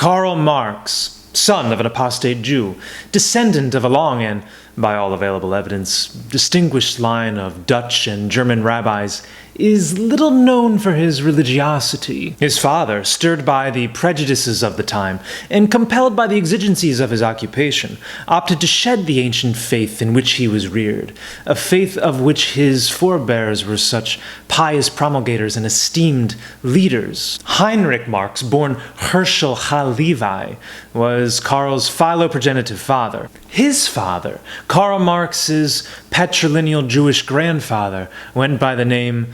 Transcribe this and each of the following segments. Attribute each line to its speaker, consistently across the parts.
Speaker 1: Karl Marx, son of an apostate Jew, descendant of a long and, by all available evidence, distinguished line of Dutch and German rabbis, is little known for his religiosity. His father, stirred by the prejudices of the time and compelled by the exigencies of his occupation, opted to shed the ancient faith in which he was reared, a faith of which his forebears were such pious promulgators and esteemed leaders. Heinrich Marx, born Herschel Levi, was Karl's philoprogenitive father. His father, Karl Marx's patrilineal Jewish grandfather, went by the name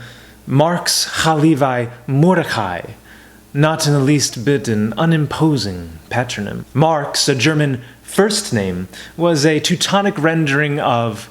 Speaker 1: Marx Levi Mordechai, not in the least bit an unimposing patronym. Marx, a German first name, was a Teutonic rendering of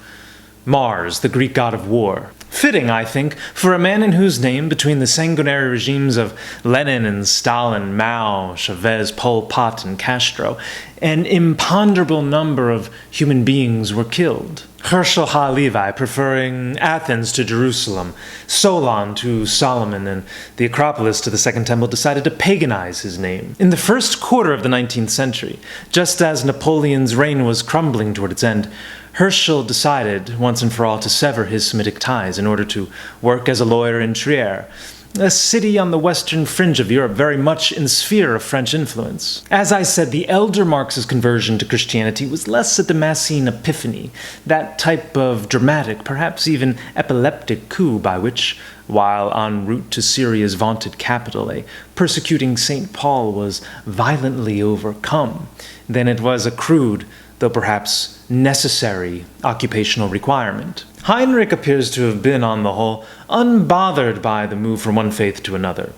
Speaker 1: Mars, the Greek god of war. Fitting, I think, for a man in whose name, between the sanguinary regimes of Lenin and Stalin, Mao, Chavez, Pol Pot, and Castro, an imponderable number of human beings were killed. Herschel Levi, preferring Athens to Jerusalem, Solon to Solomon, and the Acropolis to the Second Temple, decided to paganize his name. In the first quarter of the 19th century, just as Napoleon's reign was crumbling toward its end, Herschel decided, once and for all, to sever his Semitic ties in order to work as a lawyer in Trier, a city on the western fringe of Europe, very much in the sphere of French influence. As I said, the elder Marx's conversion to Christianity was less a Damascene epiphany, that type of dramatic, perhaps even epileptic coup by which, while en route to Syria's vaunted capital, a persecuting St. Paul was violently overcome, than it was a crude, though perhaps necessary, occupational requirement. Heinrich appears to have been, on the whole, unbothered by the move from one faith to another,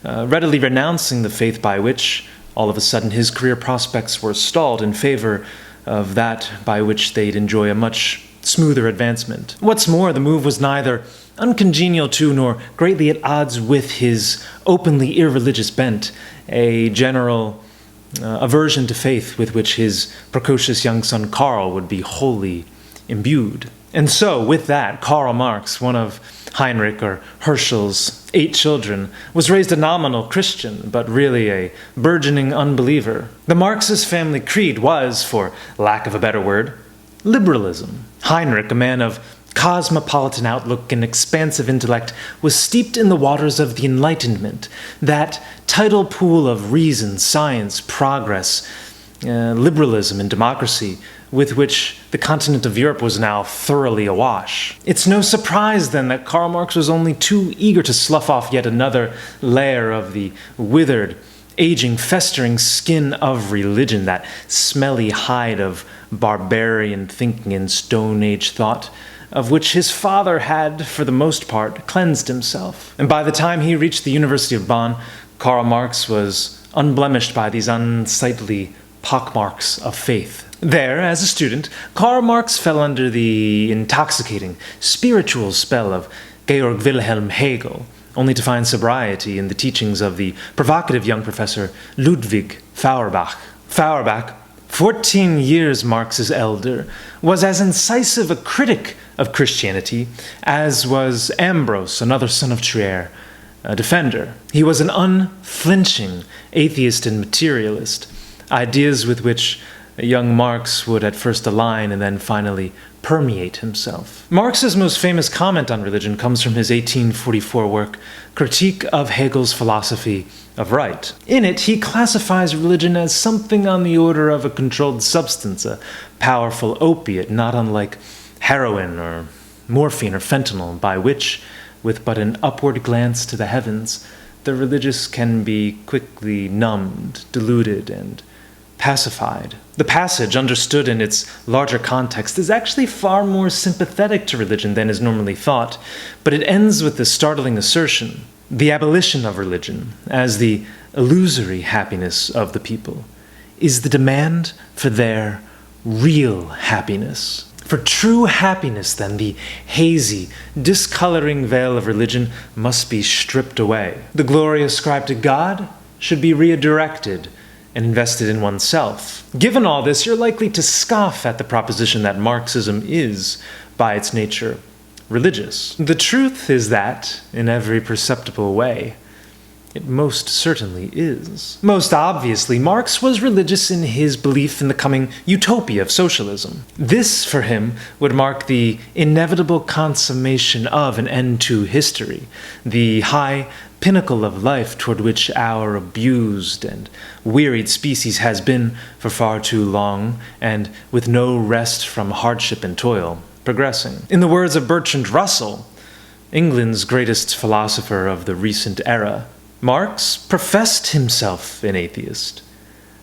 Speaker 1: readily renouncing the faith by which, all of a sudden, his career prospects were stalled in favor of that by which they'd enjoy a much smoother advancement. What's more, the move was neither uncongenial to nor greatly at odds with his openly irreligious bent, a general aversion to faith with which his precocious young son Karl would be wholly imbued. And so, with that, Karl Marx, one of Heinrich or Herschel's 8 children, was raised a nominal Christian, but really a burgeoning unbeliever. The Marxist family creed was, for lack of a better word, liberalism. Heinrich, a man of cosmopolitan outlook and expansive intellect, was steeped in the waters of the Enlightenment, that tidal pool of reason, science, progress, liberalism, and democracy with which the continent of Europe was now thoroughly awash. It's no surprise, then, that Karl Marx was only too eager to slough off yet another layer of the withered, aging, festering skin of religion, that smelly hide of barbarian thinking and Stone Age thought, of which his father had, for the most part, cleansed himself. And by the time he reached the University of Bonn, Karl Marx was unblemished by these unsightly pockmarks of faith. There, as a student, Karl Marx fell under the intoxicating, spiritual spell of Georg Wilhelm Hegel, only to find sobriety in the teachings of the provocative young professor Ludwig Feuerbach. Feuerbach, 14 years Marx's elder, was as incisive a critic of Christianity as was Ambrose, another son of Trier, a defender. He was an unflinching atheist and materialist, ideas with which young Marx would at first align and then finally permeate himself. Marx's most famous comment on religion comes from his 1844 work, Critique of Hegel's Philosophy of Right. In it, he classifies religion as something on the order of a controlled substance, a powerful opiate, not unlike heroin or morphine or fentanyl, by which, with but an upward glance to the heavens, the religious can be quickly numbed, deluded, and pacified. The passage, understood in its larger context, is actually far more sympathetic to religion than is normally thought, but it ends with the startling assertion: the abolition of religion, as the illusory happiness of the people, is the demand for their real happiness. For true happiness, then, the hazy, discoloring veil of religion must be stripped away. The glory ascribed to God should be redirected and invested in oneself. Given all this, you're likely to scoff at the proposition that Marxism is, by its nature, religious. The truth is that, in every perceptible way, It most certainly is. Most obviously, Marx was religious in his belief in the coming utopia of socialism. This, for him, would mark the inevitable consummation of an end to history, the high pinnacle of life toward which our abused and wearied species has been for far too long, and with no rest from hardship and toil, progressing. In the words of Bertrand Russell, England's greatest philosopher of the recent era, Marx professed himself an atheist,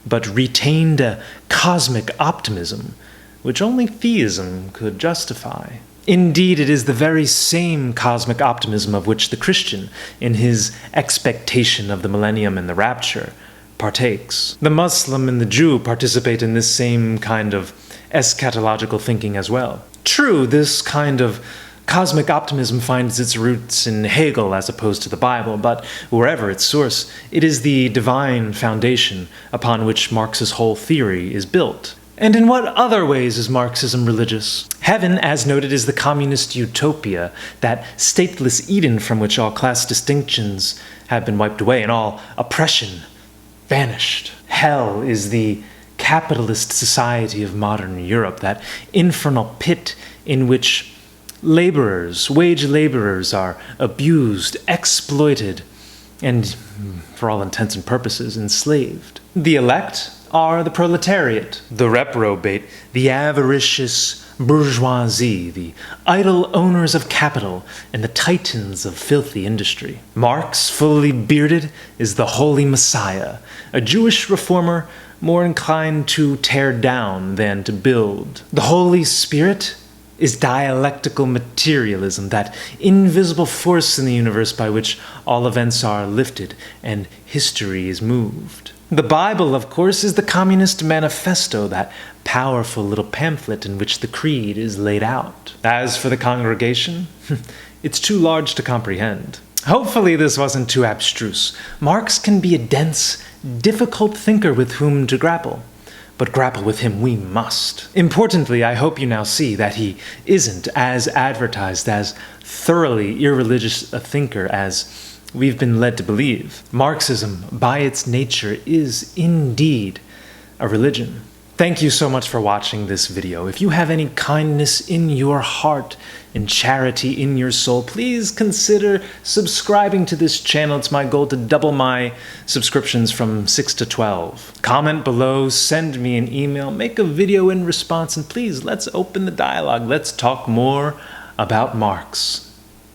Speaker 1: but retained a cosmic optimism which only theism could justify. Indeed, it is the very same cosmic optimism of which the Christian, in his expectation of the millennium and the rapture, partakes. The Muslim and the Jew participate in this same kind of eschatological thinking as well. True, this kind of cosmic optimism finds its roots in Hegel as opposed to the Bible, but wherever its source, it is the divine foundation upon which Marx's whole theory is built. And in what other ways is Marxism religious? Heaven, as noted, is the communist utopia, that stateless Eden from which all class distinctions have been wiped away and all oppression vanished. Hell is the capitalist society of modern Europe, that infernal pit in which wage laborers are abused, exploited, and, for all intents and purposes, enslaved. The elect are the proletariat, the reprobate, the avaricious bourgeoisie, the idle owners of capital, and the titans of filthy industry. Marx, fully bearded, is the holy Messiah, a Jewish reformer more inclined to tear down than to build. The Holy Spirit is dialectical materialism, that invisible force in the universe by which all events are lifted and history is moved. The Bible, of course, is the Communist Manifesto, that powerful little pamphlet in which the creed is laid out. As for the congregation, it's too large to comprehend. Hopefully this wasn't too abstruse. Marx can be a dense, difficult thinker with whom to grapple, but grapple with him we must. Importantly, I hope you now see that he isn't as advertised, as thoroughly irreligious a thinker as we've been led to believe. Marxism, by its nature, is indeed a religion. Thank you so much for watching this video. If you have any kindness in your heart and charity in your soul, please consider subscribing to this channel. It's my goal to double my subscriptions from 6 to 12. Comment below, send me an email, make a video in response, and please, let's open the dialogue. Let's talk more about Marx.